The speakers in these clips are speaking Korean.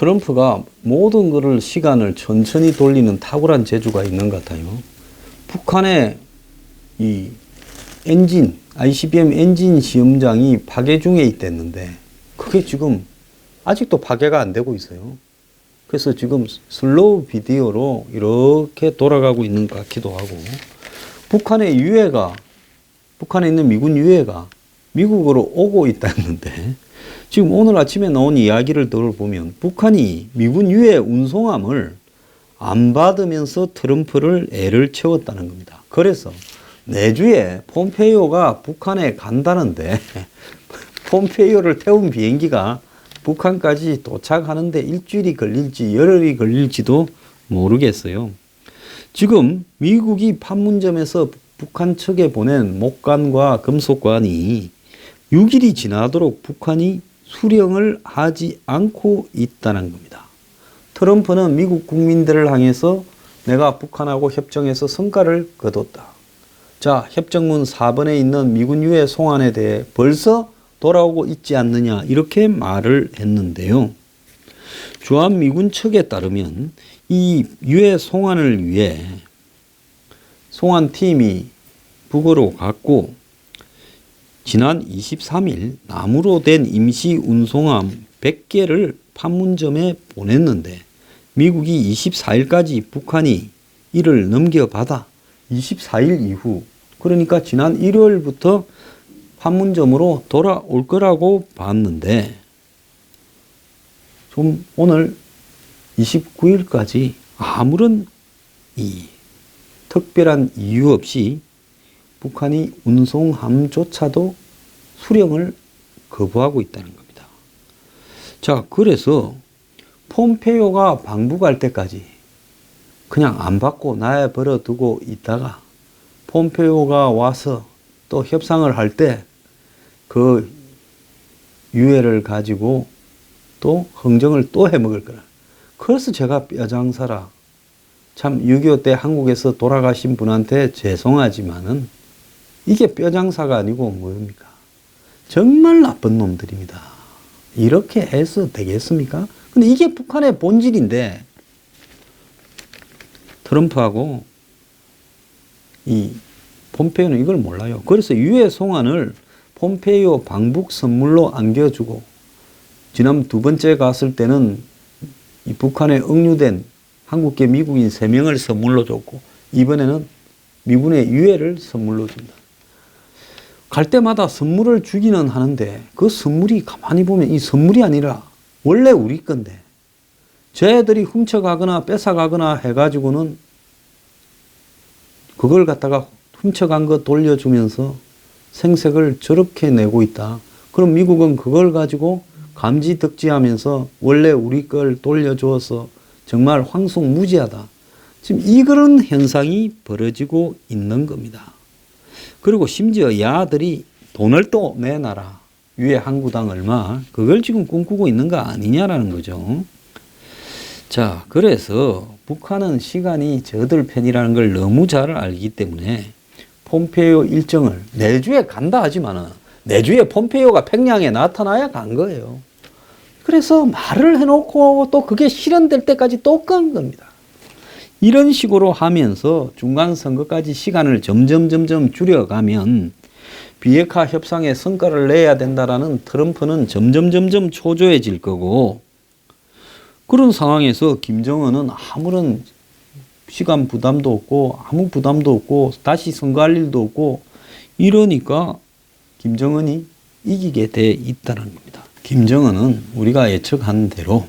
트럼프가 모든 것을 시간을 천천히 돌리는 탁월한 재주가 있는 것 같아요. 북한의 이 엔진, ICBM 엔진 시험장이 파괴 중에 있댔는데 그게 지금 아직도 파괴가 안 되고 있어요. 그래서 지금 슬로우 비디오로 이렇게 돌아가고 있는 것 같기도 하고, 북한의 유해가, 북한에 있는 미군 유해가 미국으로 오고 있다는데, 지금 오늘 아침에 나온 이야기를 들어보면 북한이 미군 유해 운송함을 안 받으면서 트럼프를 애를 채웠다는 겁니다. 그래서 내주에 폼페이오가 북한에 간다는데 폼페이오를 태운 비행기가 북한까지 도착하는데 일주일이 걸릴지 열흘이 걸릴지도 모르겠어요. 지금 미국이 판문점에서 북한 측에 보낸 목관과 금속관이 6일이 지나도록 북한이 수령을 하지 않고 있다는 겁니다. 트럼프는 미국 국민들을 향해서 내가 북한하고 협정에서 성과를 거뒀다. 자, 협정문 4번에 있는 미군 유해 송환에 대해 벌써 돌아오고 있지 않느냐, 이렇게 말을 했는데요. 주한미군 측에 따르면 이 유해 송환을 위해 송환팀이 북으로 갔고, 지난 23일 나무로 된 임시 운송함 100개를 판문점에 보냈는데 미국이 24일까지 북한이 이를 넘겨받아 24일 이후, 그러니까 지난 일요일부터 판문점으로 돌아올 거라고 봤는데, 좀 오늘 29일까지 아무런 특별한 이유 없이 북한이 운송함조차도 수령을 거부하고 있다는 겁니다. 자, 그래서 폼페이오가 방북할 때까지 그냥 안 받고 놔버려 두고 있다가 폼페이오가 와서 또 협상을 할 때 그 유해를 가지고 또 흥정을 또 해먹을 거라. 그래서 제가 뼈장사라, 참 6.25 때 한국에서 돌아가신 분한테 죄송하지만은 이게 뼈장사가 아니고 뭡니까? 정말 나쁜 놈들입니다. 이렇게 해서 되겠습니까? 근데 이게 북한의 본질인데 트럼프하고 이 폼페이오는 이걸 몰라요. 그래서 유해 송환을 폼페이오 방북 선물로 안겨주고, 지난 두 번째 갔을 때는 이 북한에 억류된 한국계 미국인 3명을 선물로 줬고, 이번에는 미군의 유해를 선물로 준다. 갈 때마다 선물을 주기는 하는데 그 선물이 가만히 보면 이 선물이 아니라 원래 우리 건데, 쟤들이 훔쳐가거나 뺏어가거나 해가지고는 그걸 갖다가 훔쳐간 거 돌려주면서 생색을 저렇게 내고 있다. 그럼 미국은 그걸 가지고 감지덕지하면서 원래 우리 걸 돌려주어서 정말 황송무지하다. 지금 이런 현상이 벌어지고 있는 겁니다. 그리고 심지어 야들이 돈을 또 내놔라. 유해 항구당 얼마. 그걸 지금 꿈꾸고 있는 거 아니냐라는 거죠. 자, 그래서 북한은 시간이 저들 편이라는 걸 너무 잘 알기 때문에 폼페이오 일정을 내주에 간다 하지만은 내주에 폼페이오가 평양에 나타나야 간 거예요. 그래서 말을 해놓고 또 그게 실현될 때까지 또 간 겁니다. 이런 식으로 하면서 중간 선거까지 시간을 점점 줄여가면 비핵화 협상에 성과를 내야 된다라는 트럼프는 점점 초조해질 거고, 그런 상황에서 김정은은 아무런 시간 부담도 없고 아무 부담도 없고 다시 선거할 일도 없고, 이러니까 김정은이 이기게 돼 있다는 겁니다. 김정은은 우리가 예측한 대로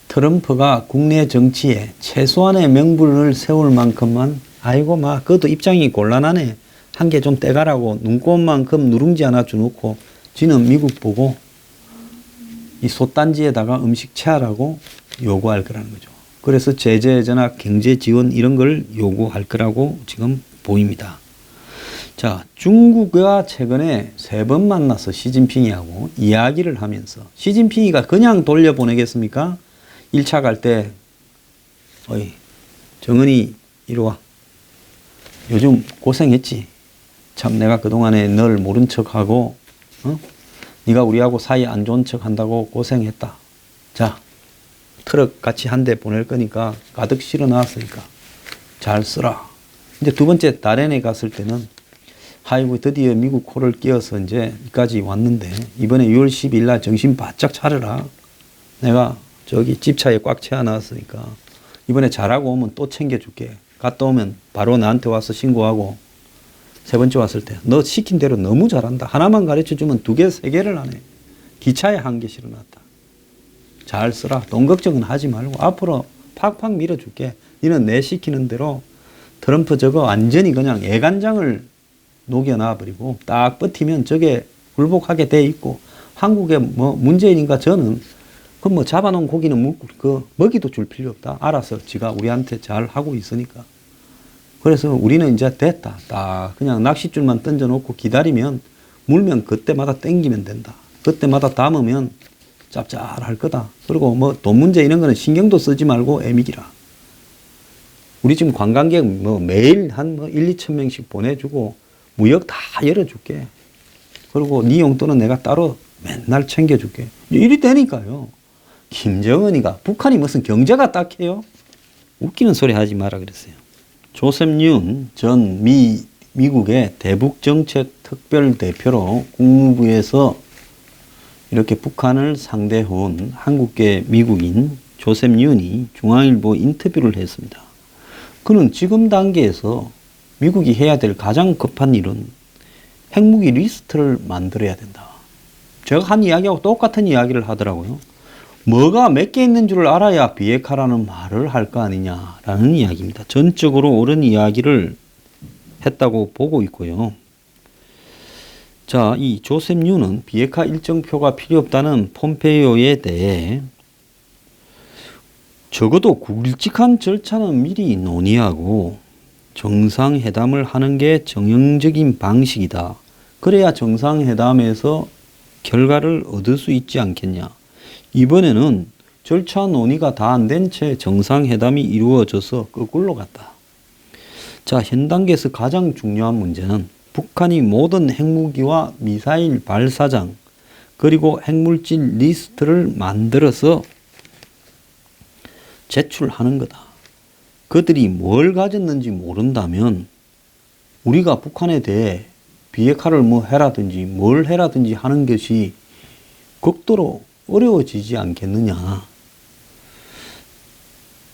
트럼프가 국내 정치에 최소한의 명분을 세울 만큼만, 아이고 그것도 입장이 곤란하네, 한 개 좀 떼가라고 눈꼽만큼 누룽지 하나 주놓고 지는 미국 보고 이 솥단지에다가 음식 채하라고 요구할 거라는 거죠. 그래서 제재 해제나 경제 지원 이런 걸 요구할 거라고 지금 보입니다. 자, 중국과 최근에 3번 만나서 시진핑이하고 이야기를 하면서, 시진핑이가 그냥 돌려보내겠습니까? 1차 갈 때 어이 정은이 이리 와, 요즘 고생했지? 참 내가 그동안에 널 모른 척하고 네가 우리하고 사이 안 좋은 척 한다고 고생했다. 자, 트럭 같이 한 대 보낼 거니까 가득 실어 놨으니까 잘 쓰라. 이제 두 번째 다롄에 갔을 때는 아이고 드디어 미국 코를 끼어서 이제 여기까지 왔는데 이번에 6월 10일 날 정신 바짝 차려라. 내가 저기 집차에 꽉 채워놨으니까 이번에 잘하고 오면 또 챙겨줄게. 갔다 오면 바로 나한테 와서 신고하고 세 번째 왔을 때 너 시킨 대로 너무 잘한다. 하나만 가르쳐주면 2개, 3개를 하네. 기차에 1개 실어놨다. 잘 쓰라. 돈 걱정은 하지 말고 앞으로 팍팍 밀어줄게. 너는 내 시키는 대로 트럼프 저거 완전히 그냥 애간장을 녹여놔버리고 딱 버티면 저게 굴복하게 돼 있고 한국에 뭐 문재인인가 저는 그 뭐 잡아놓은 고기는 그 먹이도 줄 필요 없다. 알아서 지가 우리한테 잘 하고 있으니까. 그래서 우리는 이제 됐다. 딱 그냥 낚싯줄만 던져놓고 기다리면 물면 그때마다 땡기면 된다. 그때마다 담으면 짭짤할 거다. 그리고 뭐 돈 문제 이런 거는 신경도 쓰지 말고 애미기라. 우리 지금 관광객 뭐 매일 한 뭐 1, 2천 명씩 보내주고 무역 다 열어줄게. 그리고 네 용돈은 내가 따로 맨날 챙겨줄게. 이리 되니까요. 김정은이가 북한이 무슨 경제가 딱해요? 웃기는 소리 하지 마라 그랬어요. 조셉 윤 전 미국의 대북정책 특별대표로 국무부에서 이렇게 북한을 상대해온 한국계 미국인 조셉 윤이 중앙일보 인터뷰를 했습니다. 그는 지금 단계에서 미국이 해야 될 가장 급한 일은 핵무기 리스트를 만들어야 된다. 제가 한 이야기하고 똑같은 이야기를 하더라고요. 뭐가 몇 개 있는 줄 알아야 비핵화라는 말을 할 거 아니냐라는 이야기입니다. 전적으로 옳은 이야기를 했다고 보고 있고요. 자, 이 조셉 윤은 비핵화 일정표가 필요 없다는 폼페이오에 대해 적어도 굵직한 절차는 미리 논의하고 정상회담을 하는 게 정형적인 방식이다. 그래야 정상회담에서 결과를 얻을 수 있지 않겠냐. 이번에는 절차 논의가 다 안 된 채 정상회담이 이루어져서 거꾸로 갔다. 자, 현 단계에서 가장 중요한 문제는 북한이 모든 핵무기와 미사일 발사장 그리고 핵물질 리스트를 만들어서 제출하는 거다. 그들이 뭘 가졌는지 모른다면 우리가 북한에 대해 비핵화를 뭐 해라든지 뭘 해라든지 하는 것이 극도로 어려워지지 않겠느냐.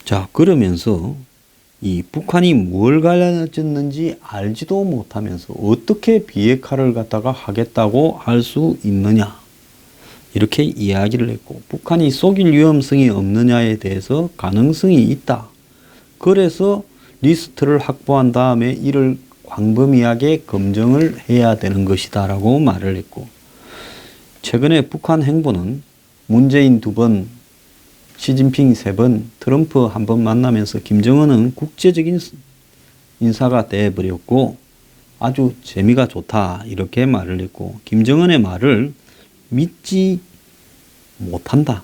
자, 그러면서 이 북한이 뭘 가졌는지 알지도 못하면서 어떻게 비핵화를 갖다가 하겠다고 할 수 있느냐. 이렇게 이야기를 했고 북한이 속일 위험성이 없느냐에 대해서 가능성이 있다. 그래서 리스트를 확보한 다음에 이를 광범위하게 검증을 해야 되는 것이다 라고 말을 했고 최근에 북한 행보는 문재인 2번, 시진핑 3번, 트럼프 1번 만나면서 김정은은 국제적인 인사가 돼버렸고 아주 재미가 좋다 이렇게 말을 했고 김정은의 말을 믿지 못한다.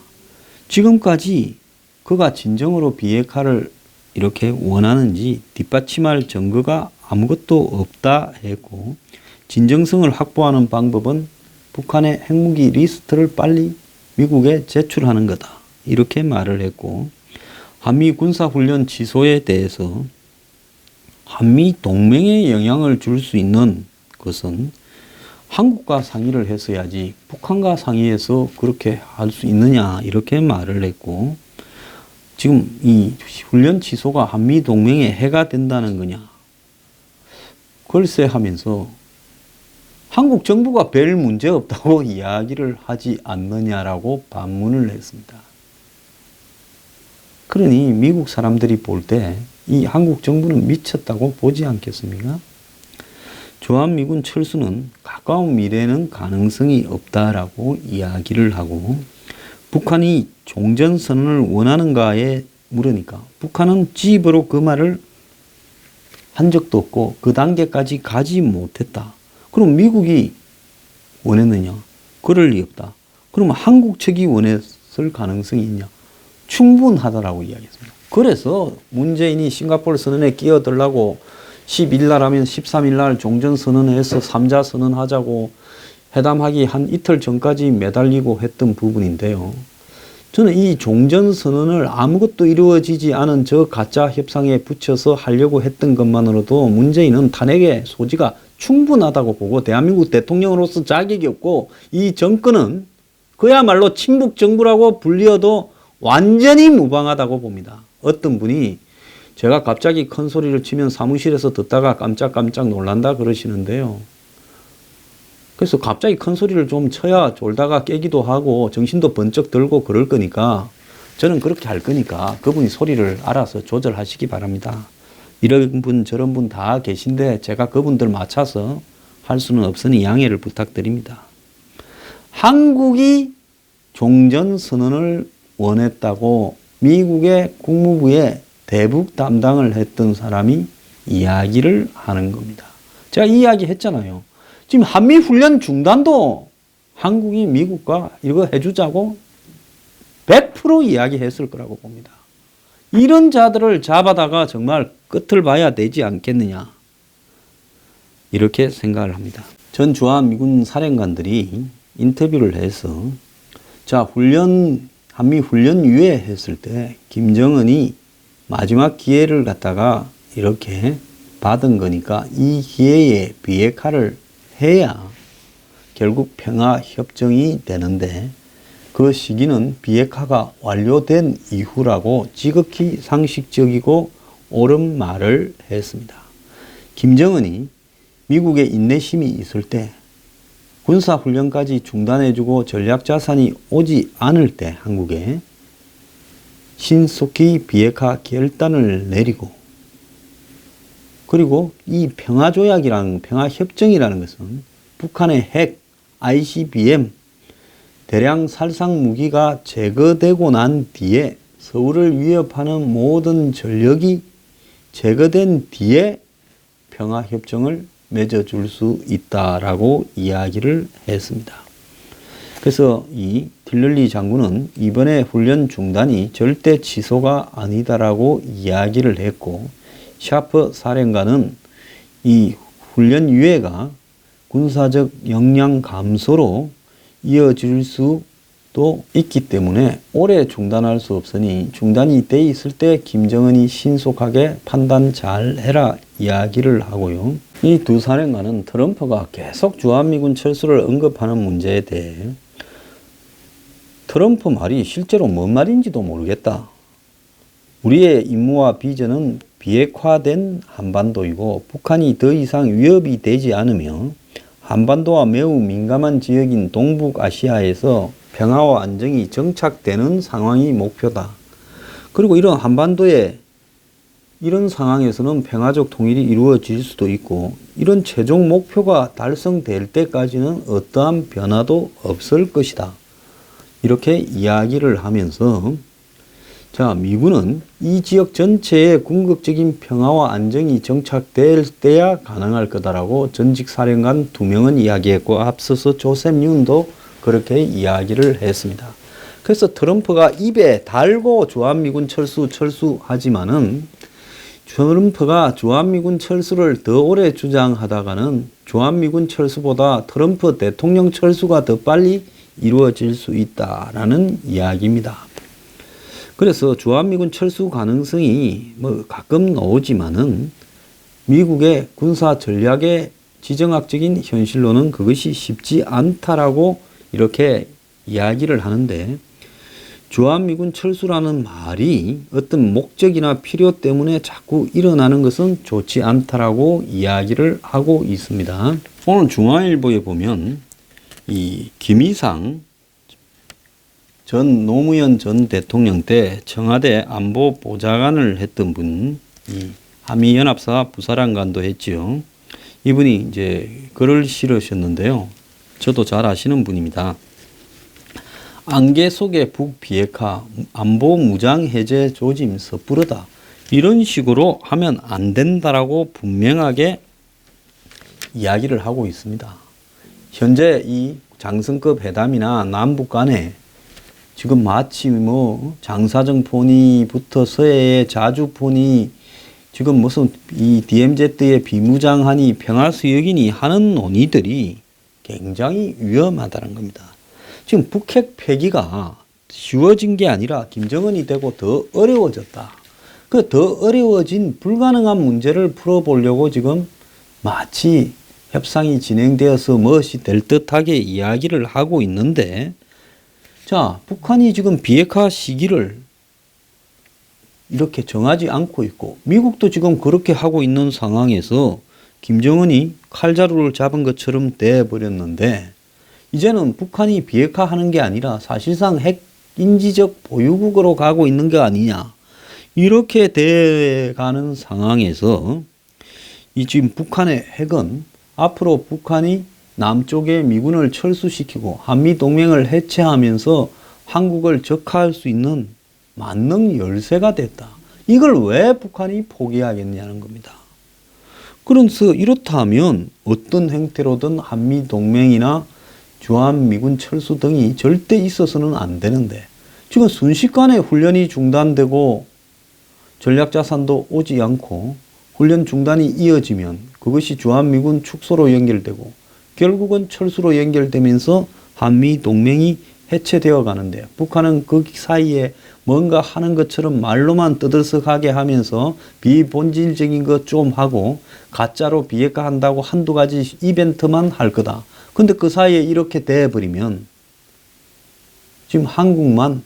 지금까지 그가 진정으로 비핵화를 이렇게 원하는지 뒷받침할 증거가 아무것도 없다 했고 진정성을 확보하는 방법은 북한의 핵무기 리스트를 빨리 미국에 제출하는 거다. 이렇게 말을 했고 한미 군사훈련 취소에 대해서 한미 동맹에 영향을 줄 수 있는 것은 한국과 상의를 했어야지 북한과 상의해서 그렇게 할 수 있느냐 이렇게 말을 했고 지금 이 훈련 취소가 한미 동맹에 해가 된다는 거냐 글쎄 하면서 한국 정부가 별 문제 없다고 이야기를 하지 않느냐라고 반문을 했습니다. 그러니 미국 사람들이 볼 때 이 한국 정부는 미쳤다고 보지 않겠습니까? 주한미군 철수는 가까운 미래에는 가능성이 없다라고 이야기를 하고 북한이 종전선언을 원하는가에 물으니까 북한은 집으로 그 말을 한 적도 없고 그 단계까지 가지 못했다. 그럼 미국이 원했느냐? 그럴 리 없다. 그러면 한국 측이 원했을 가능성이 있냐? 충분하다라고 이야기했습니다. 그래서 문재인이 싱가포르 선언에 끼어들라고 12일 날 하면 13일 날 종전선언해서 3자 선언하자고 회담하기 한 이틀 전까지 매달리고 했던 부분인데요. 저는 이 종전선언을 아무것도 이루어지지 않은 저 가짜 협상에 붙여서 하려고 했던 것만으로도 문재인은 탄핵의 소지가 충분하다고 보고 대한민국 대통령으로서 자격이 없고 이 정권은 그야말로 친북 정부라고 불리어도 완전히 무방하다고 봅니다. 어떤 분이 제가 갑자기 큰 소리를 치면 사무실에서 듣다가 깜짝깜짝 놀란다 그러시는데요. 그래서 갑자기 큰 소리를 좀 쳐야 졸다가 깨기도 하고 정신도 번쩍 들고 그럴 거니까 저는 그렇게 할 거니까 그분이 소리를 알아서 조절하시기 바랍니다. 이런 분 저런 분 다 계신데 제가 그분들 맞춰서 할 수는 없으니 양해를 부탁드립니다. 한국이 종전선언을 원했다고 미국의 국무부에 대북 담당을 했던 사람이 이야기를 하는 겁니다. 제가 이야기했잖아요. 지금 한미훈련 중단도 한국이 미국과 이거 해주자고 100% 이야기했을 거라고 봅니다. 이런 자들을 잡아다가 정말 끝을 봐야 되지 않겠느냐 이렇게 생각을 합니다. 전 주한미군 사령관들이 인터뷰를 해서 자 한미 훈련 유예했을 때 김정은이 마지막 기회를 갖다가 이렇게 받은 거니까 이 기회에 비핵화를 해야 결국 평화협정이 되는데 그 시기는 비핵화가 완료된 이후라고 지극히 상식적이고 옳은 말을 했습니다. 김정은이 미국의 인내심이 있을 때 군사훈련까지 중단해주고 전략자산이 오지 않을 때 한국에 신속히 비핵화 결단을 내리고 그리고 이 평화조약이라는 평화협정이라는 것은 북한의 핵, ICBM, 대량 살상 무기가 제거되고 난 뒤에 서울을 위협하는 모든 전력이 제거된 뒤에 평화협정을 맺어줄 수 있다라고 이야기를 했습니다. 그래서 이 틸러리 장군은 이번에 훈련 중단이 절대 취소가 아니다라고 이야기를 했고 샤프 사령관은 이 훈련 유예가 군사적 역량 감소로 이어질 수도 있기 때문에 오래 중단할 수 없으니 중단이 돼 있을 때 김정은이 신속하게 판단 잘 해라 이야기를 하고요. 이 두 사령관은 트럼프가 계속 주한미군 철수를 언급하는 문제에 대해 트럼프 말이 실제로 뭔 말인지도 모르겠다. 우리의 임무와 비전은 비핵화된 한반도이고 북한이 더 이상 위협이 되지 않으며 한반도와 매우 민감한 지역인 동북아시아에서 평화와 안정이 정착되는 상황이 목표다. 그리고 이런 한반도에 이런 상황에서는 평화적 통일이 이루어질 수도 있고 이런 최종 목표가 달성될 때까지는 어떠한 변화도 없을 것이다. 이렇게 이야기를 하면서 자, 미군은 이 지역 전체에 궁극적인 평화와 안정이 정착될 때야 가능할 거다라고 전직 사령관 2명은 이야기했고 앞서서 조셉 윤도 그렇게 이야기를 했습니다. 그래서 트럼프가 입에 달고 주한미군 철수하지만은 트럼프가 주한미군 철수를 더 오래 주장하다가는 주한미군 철수보다 트럼프 대통령 철수가 더 빨리 이루어질 수 있다라는 이야기입니다. 그래서 주한미군 철수 가능성이 뭐 가끔 나오지만은 미국의 군사 전략의 지정학적인 현실로는 그것이 쉽지 않다라고 이렇게 이야기를 하는데 주한미군 철수라는 말이 어떤 목적이나 필요 때문에 자꾸 일어나는 것은 좋지 않다라고 이야기를 하고 있습니다. 오늘 중앙일보에 보면 이 김이상 전 노무현 전 대통령 때 청와대 안보보좌관을 했던 분, 이 한미연합사 부사령관도 했지요. 이분이 이제 글을 실으셨는데요. 저도 잘 아시는 분입니다. 안개 속의 북비핵화, 안보 무장 해제 조짐 섣부르다. 이런 식으로 하면 안 된다라고 분명하게 이야기를 하고 있습니다. 현재 이 장성급 회담이나 남북 간에 지금 마치 뭐 장사정 포니부터 서해의 자주 포니 지금 무슨 이 DMZ의 비무장하니 평화수역이니 하는 논의들이 굉장히 위험하다는 겁니다. 지금 북핵 폐기가 쉬워진 게 아니라 김정은이 되고 더 어려워졌다. 그 더 어려워진 불가능한 문제를 풀어보려고 지금 마치 협상이 진행되어서 무엇이 될 듯하게 이야기를 하고 있는데, 자, 북한이 지금 비핵화 시기를 이렇게 정하지 않고 있고 미국도 지금 그렇게 하고 있는 상황에서 김정은이 칼자루를 잡은 것처럼 돼버렸는데, 이제는 북한이 비핵화하는 게 아니라 사실상 핵 인지적 보유국으로 가고 있는 게 아니냐, 이렇게 돼가는 상황에서 이 지금 북한의 핵은 앞으로 북한이 남쪽에 미군을 철수시키고 한미 동맹을 해체하면서 한국을 적화할 수 있는 만능 열쇠가 됐다. 이걸 왜 북한이 포기하겠냐는 겁니다. 그래서 이렇다면 어떤 형태로든 한미 동맹이나 주한미군 철수 등이 절대 있어서는 안 되는데, 지금 순식간에 훈련이 중단되고 전략자산도 오지 않고 훈련 중단이 이어지면 그것이 주한미군 축소로 연결되고 결국은 철수로 연결되면서 한미 동맹이 해체되어 가는데, 북한은 그 사이에 뭔가 하는 것처럼 말로만 떠들썩하게 하면서 비본질적인 것 좀 하고 가짜로 비핵화 한다고 한두 가지 이벤트만 할 거다. 근데 그 사이에 이렇게 돼버리면 지금 한국만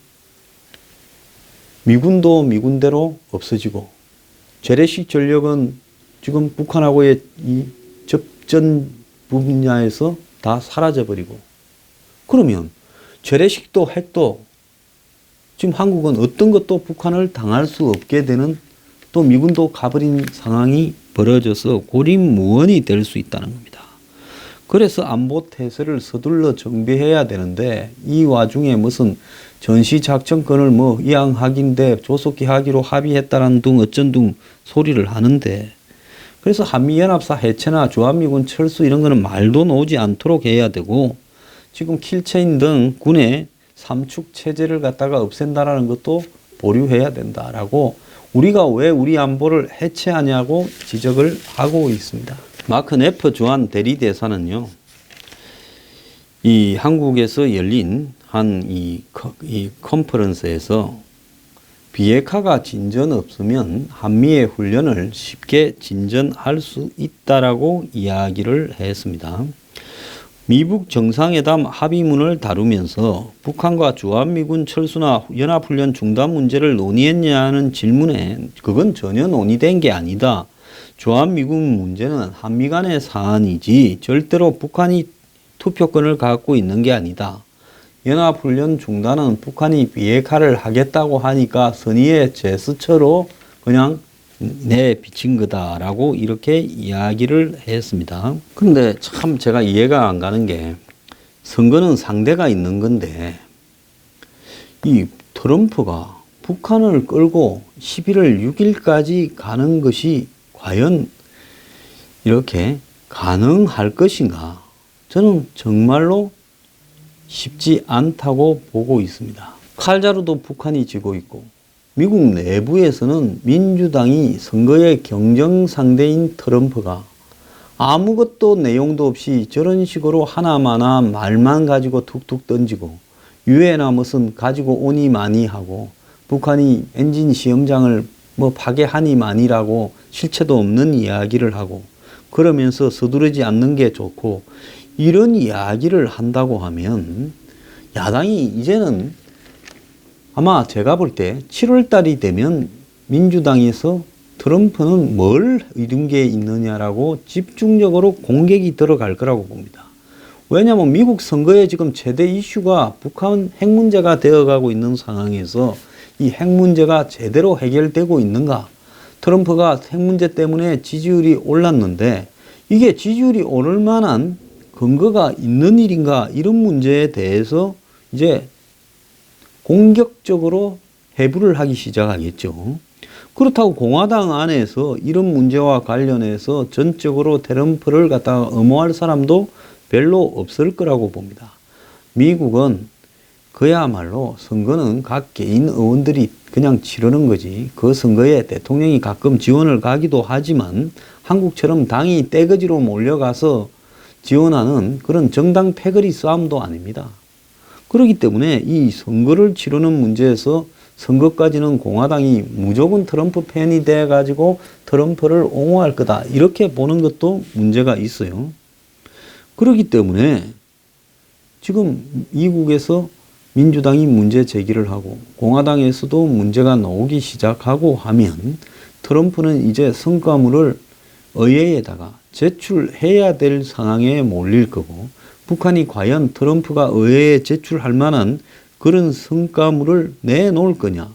미군도 미군대로 없어지고 재래식 전력은 지금 북한하고의 이 접전 분야에서 다 사라져버리고, 그러면 재래식도 핵도 지금 한국은 어떤 것도 북한을 당할 수 없게 되는, 또 미군도 가버린 상황이 벌어져서 고립무원이 될 수 있다는 겁니다. 그래서 안보 태세를 서둘러 정비해야 되는데, 이 와중에 무슨 전시작전권을 뭐 이양하기인데 조속히 하기로 합의했다라는 등 어쩐 등 소리를 하는데, 그래서 한미연합사 해체나 주한미군 철수 이런 거는 말도 나오지 않도록 해야 되고, 지금 킬체인 등 군의 삼축 체제를 갖다가 없앤다라는 것도 보류해야 된다라고, 우리가 왜 우리 안보를 해체하냐고 지적을 하고 있습니다. 마크 네퍼 주한 대리대사는요, 이 한국에서 열린 이 컨퍼런스에서 비핵화가 진전 없으면 한미의 훈련을 쉽게 진전할 수 있다라고 이야기를 했습니다. 미북 정상회담 합의문을 다루면서 북한과 주한미군 철수나 연합훈련 중단 문제를 논의했냐는 질문에 그건 전혀 논의된 게 아니다. 주한미군 문제는 한미 간의 사안이지 절대로 북한이 투표권을 갖고 있는 게 아니다. 연합훈련 중단은 북한이 비핵화를 하겠다고 하니까 선의의 제스처로 그냥 내비친 거다라고 이렇게 이야기를 했습니다. 그런데 참 제가 이해가 안 가는 게, 선거는 상대가 있는 건데 이 트럼프가 북한을 끌고 11월 6일까지 가는 것이 과연 이렇게 가능할 것인가? 저는 정말로 쉽지 않다고 보고 있습니다. 칼자루도 북한이 쥐고 있고 미국 내부에서는 민주당이 선거의 경쟁 상대인 트럼프가 아무것도 내용도 없이 저런 식으로 하나마나 말만 가지고 툭툭 던지고 유해나 무슨 가지고 오니마니 하고 북한이 엔진 시험장을 뭐 파괴하니만이라고 실체도 없는 이야기를 하고 그러면서 서두르지 않는 게 좋고, 이런 이야기를 한다고 하면 야당이 이제는 아마 제가 볼 때 7월 달이 되면 민주당에서 트럼프는 뭘 이룬 게 있느냐라고 집중적으로 공격이 들어갈 거라고 봅니다. 왜냐하면 미국 선거에 지금 최대 이슈가 북한 핵 문제가 되어가고 있는 상황에서 이 핵 문제가 제대로 해결되고 있는가? 트럼프가 핵 문제 때문에 지지율이 올랐는데 이게 지지율이 오를 만한 근거가 있는 일인가? 이런 문제에 대해서 이제 공격적으로 해부를 하기 시작하겠죠. 그렇다고 공화당 안에서 이런 문제와 관련해서 전적으로 트럼프를 갖다가 엄호할 사람도 별로 없을 거라고 봅니다. 미국은 그야말로 선거는 각 개인 의원들이 그냥 치르는 거지, 그 선거에 대통령이 가끔 지원을 가기도 하지만 한국처럼 당이 떼거지로 몰려가서 지원하는 그런 정당 패거리 싸움도 아닙니다. 그렇기 때문에 이 선거를 치르는 문제에서 선거까지는 공화당이 무조건 트럼프 팬이 돼가지고 트럼프를 옹호할 거다. 이렇게 보는 것도 문제가 있어요. 그렇기 때문에 지금 미국에서 민주당이 문제 제기를 하고 공화당에서도 문제가 나오기 시작하고 하면 트럼프는 이제 성과물을 의회에다가 제출해야 될 상황에 몰릴 거고 북한이 과연 트럼프가 의회에 제출할 만한 그런 성과물을 내놓을 거냐.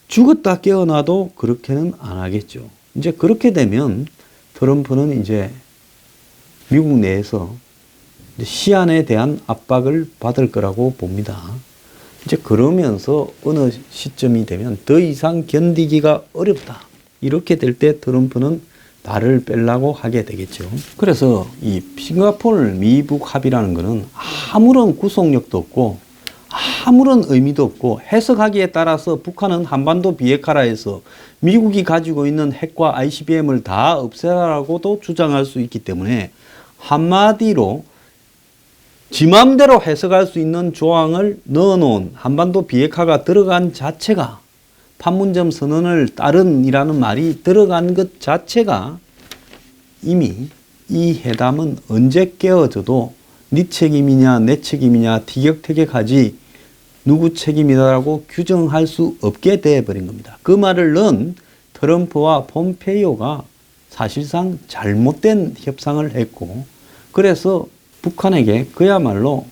죽었다 깨어나도 그렇게는 안 하겠죠. 이제 그렇게 되면 트럼프는 이제 미국 내에서 시안에 대한 압박을 받을 거라고 봅니다. 이제 그러면서 어느 시점이 되면 더 이상 견디기가 어렵다. 이렇게 될 때 트럼프는 발을 빼려고 하게 되겠죠. 그래서 이 싱가포르 미북 합의라는 것은 아무런 구속력도 없고 아무런 의미도 없고 해석하기에 따라서 북한은 한반도 비핵화라해서 미국이 가지고 있는 핵과 ICBM을 다 없애라고도 주장할 수 있기 때문에 한마디로 지 맘대로 해석할 수 있는 조항을 넣어놓은 한반도 비핵화가 들어간 자체가 판문점 선언을 따른이라는 말이 들어간 것 자체가 이미 이 회담은 언제 깨어져도 네 책임이냐 내 책임이냐 티격태격하지 누구 책임이다라고 규정할 수 없게 되어버린 겁니다. 그 말을 넣은 트럼프와 폼페이오가 사실상 잘못된 협상을 했고 그래서 북한에게 그야말로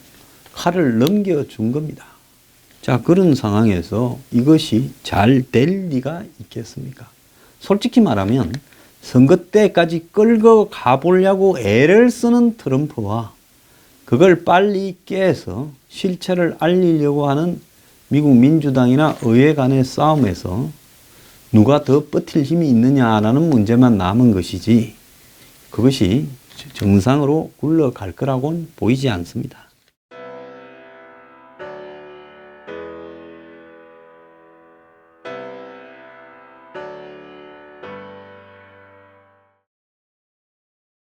칼을 넘겨준 겁니다. 자, 그런 상황에서 이것이 잘 될 리가 있겠습니까? 솔직히 말하면 선거 때까지 끌고 가보려고 애를 쓰는 트럼프와 그걸 빨리 깨서 실체를 알리려고 하는 미국 민주당이나 의회 간의 싸움에서 누가 더 버틸 힘이 있느냐라는 문제만 남은 것이지 그것이 정상으로 굴러갈 거라고는 보이지 않습니다.